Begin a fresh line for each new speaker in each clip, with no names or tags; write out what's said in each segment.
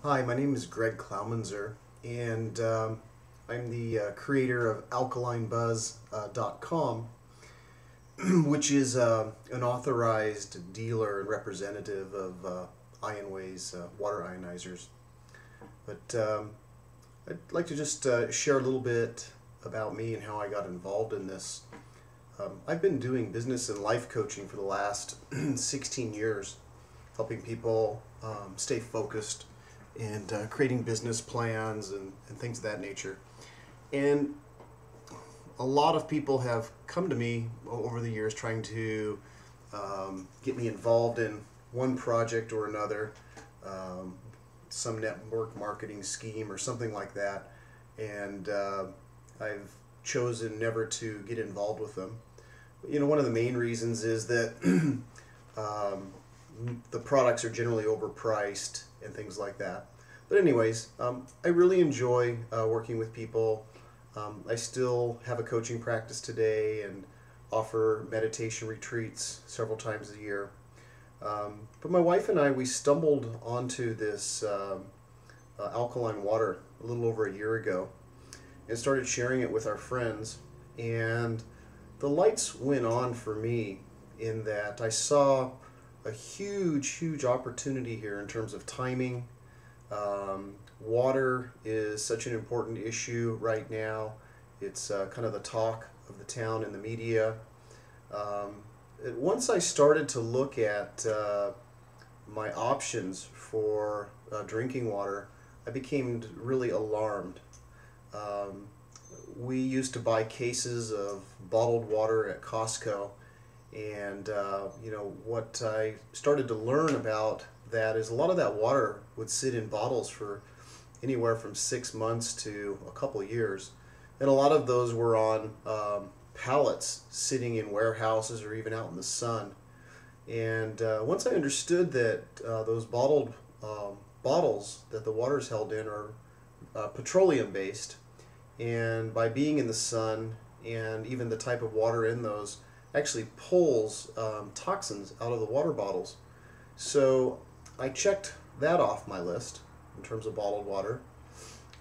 Hi, my name is Greg Klaumanzer, and I'm the creator of AlkalineBuzz.com, which is an authorized dealer and representative of IonWays water ionizers. But I'd like to just share a little bit about me and how I got involved in this. I've been doing business and life coaching for the last 16 years, helping people stay focused and creating business plans and things of that nature. And a lot of people have come to me over the years trying to get me involved in one project or another, some network marketing scheme or something like that. And I've chosen never to get involved with them. One of the main reasons is that the products are generally overpriced and things like that. But anyways, I really enjoy working with people. I still have a coaching practice today and offer meditation retreats several times a year. But my wife and we stumbled onto this alkaline water a little over a year ago and started sharing it with our friends. And the lights went on for me in that I saw a huge opportunity here in terms of timing. Water is such an important issue right now. It's kind of the talk of the town in the media. Once I started to look at my options for drinking water, I became really alarmed. We used to buy cases of bottled water at Costco, and what I started to learn about that is a lot of that water would sit in bottles for anywhere from 6 months to a couple years, and a lot of those were on pallets sitting in warehouses or even out in the sun. And once I understood that those bottled bottles that the water is held in are petroleum based, and by being in the sun and even the type of water in those actually pulls toxins out of the water bottles. So I checked that off my list in terms of bottled water,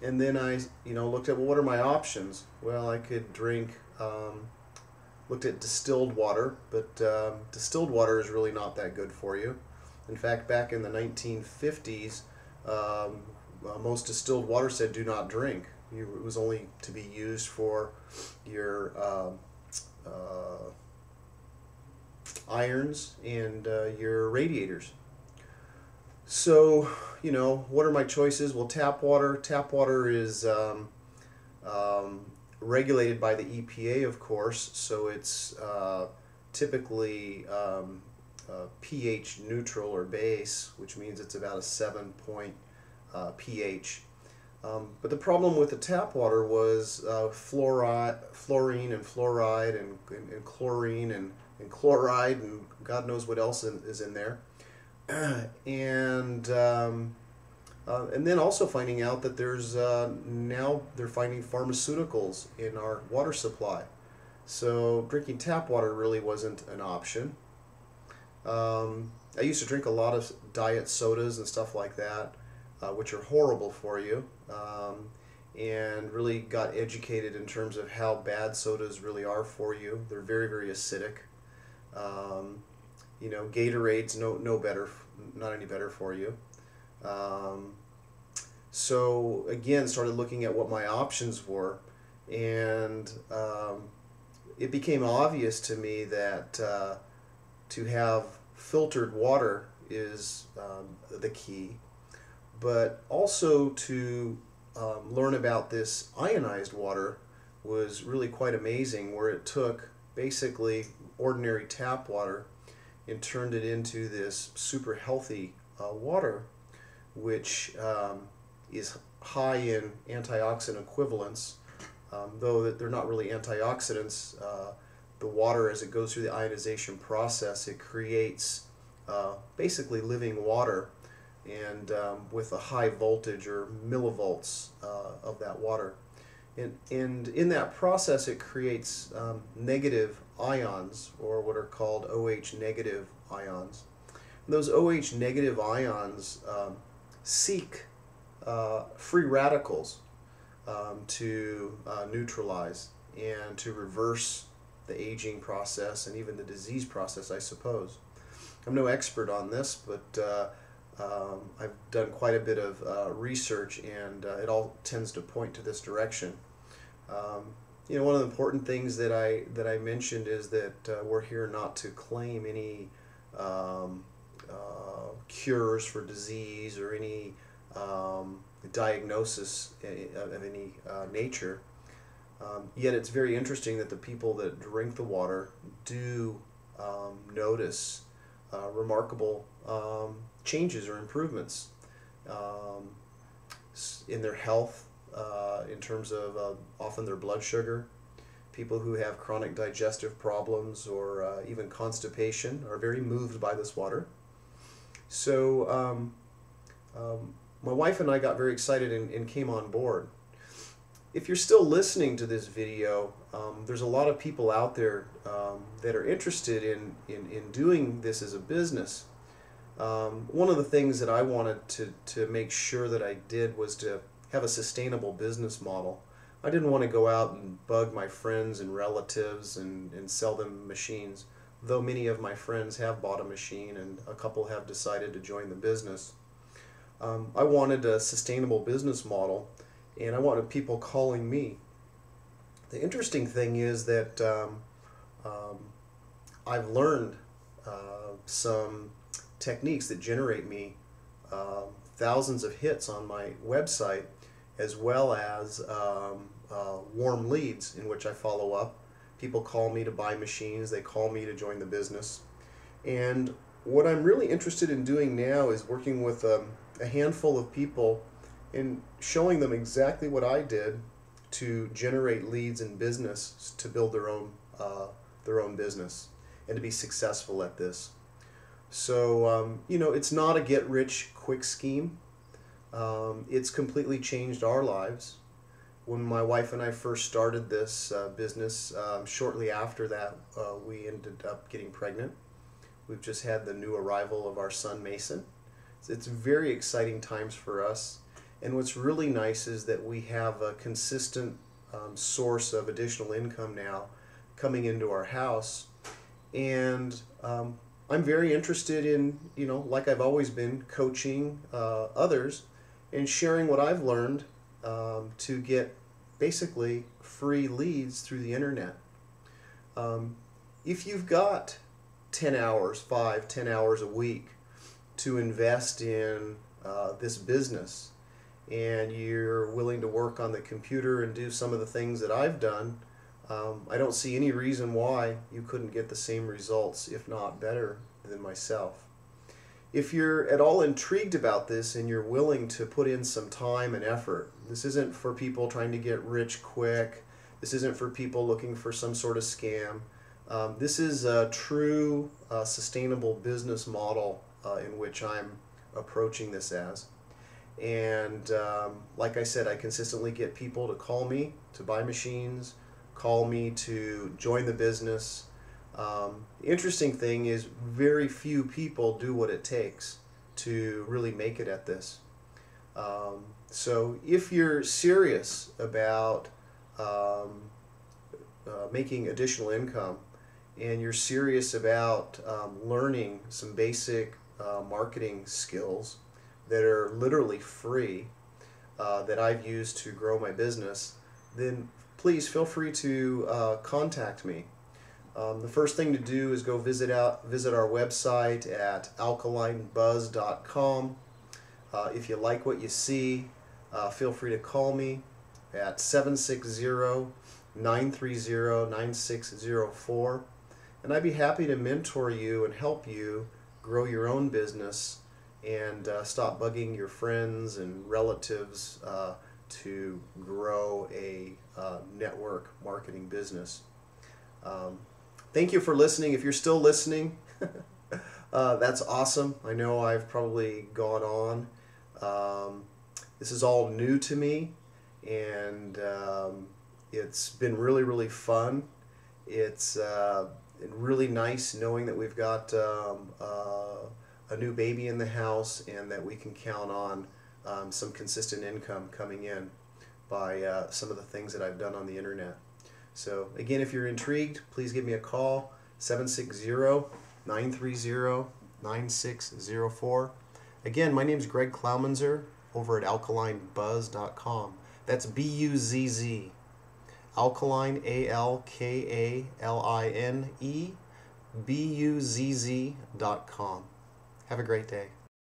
and then I looked at, well, what are my options? Well, I could drink, looked at distilled water, but distilled water is really not that good for you. In fact, back in the 1950s, most distilled water said do not drink. It was only to be used for your irons and your radiators. So, what are my choices? Well, tap water. Tap water is regulated by the EPA, of course, so it's typically pH neutral or base, which means it's about a 7-point pH. But the problem with the tap water was fluorine and fluoride and chlorine and chloride and God knows what else is in there. And then also finding out that there's now they're finding pharmaceuticals in our water supply. So drinking tap water really wasn't an option. I used to drink a lot of diet sodas and stuff like that, which are horrible for you, and really got educated in terms of how bad sodas really are for you. They're very acidic. Gatorade's no better, not any better for you. So again, started looking at what my options were, and it became obvious to me that to have filtered water is the key, but also to learn about this ionized water was really quite amazing, where it took basically ordinary tap water and turned it into this super healthy water, which is high in antioxidant equivalents, though that they're not really antioxidants. The water, as it goes through the ionization process, it creates basically living water, and with a high voltage or millivolts of that water. And in that process, it creates negative ions, or what are called OH negative ions. And those OH negative ions seek free radicals to neutralize and to reverse the aging process and even the disease process, I suppose. I'm no expert on this, but I've done quite a bit of research, and it all tends to point to this direction. One of the important things that I mentioned is that we're here not to claim any cures for disease or any diagnosis of any nature. Yet it's very interesting that the people that drink the water do notice remarkable changes or improvements in their health, in terms of often their blood sugar. People who have chronic digestive problems or even constipation are very moved by this water. So my wife and I got very excited and came on board. If you're still listening to this video, there's a lot of people out there that are interested in doing this as a business. One of the things that I wanted to make sure that I did was to have a sustainable business model. I didn't want to go out and bug my friends and relatives and sell them machines, though many of my friends have bought a machine and a couple have decided to join the business. I wanted a sustainable business model, and I wanted people calling me. The interesting thing is that I've learned some techniques that generate me thousands of hits on my website, as well as warm leads in which I follow up. People call me to buy machines, they call me to join the business. And what I'm really interested in doing now is working with a handful of people and showing them exactly what I did to generate leads in business to build their own business and to be successful at this. So it's not a get-rich-quick scheme. It's completely changed our lives. When my wife and I first started this business, shortly after that, we ended up getting pregnant. We've just had the new arrival of our son Mason. It's very exciting times for us. And what's really nice is that we have a consistent source of additional income now coming into our house. And I'm very interested in, like I've always been, coaching others and sharing what I've learned to get basically free leads through the internet. If you've got 10 hours, 10 hours a week to invest in this business, and you're willing to work on the computer and do some of the things that I've done, I don't see any reason why you couldn't get the same results, if not better, than myself. If you're at all intrigued about this and you're willing to put in some time and effort, this isn't for people trying to get rich quick. This isn't for people looking for some sort of scam. This is a true sustainable business model in which I'm approaching this as. And like I said, I consistently get people to call me to buy machines, call me to join the business. The interesting thing is very few people do what it takes to really make it at this. So if you're serious about making additional income, and you're serious about learning some basic marketing skills that are literally free, that I've used to grow my business, then please feel free to contact me. The first thing to do is go visit our website at alkalinebuzz.com. If you like what you see, feel free to call me at 760-930-9604, and I'd be happy to mentor you and help you grow your own business and stop bugging your friends and relatives to grow a network marketing business. Thank you for listening. If you're still listening, that's awesome. I know I've probably gone on. This is all new to me, and it's been really, really fun. It's really nice knowing that we've got a new baby in the house and that we can count on some consistent income coming in by some of the things that I've done on the internet. So again, if you're intrigued, please give me a call, 760-930-9604. Again, my name is Greg Klaumanzer over at alkalinebuzz.com. That's B-U-Z-Z. Alkaline, A-L-K-A-L-I-N-E, B-U-Z-Z.com. Have a great day.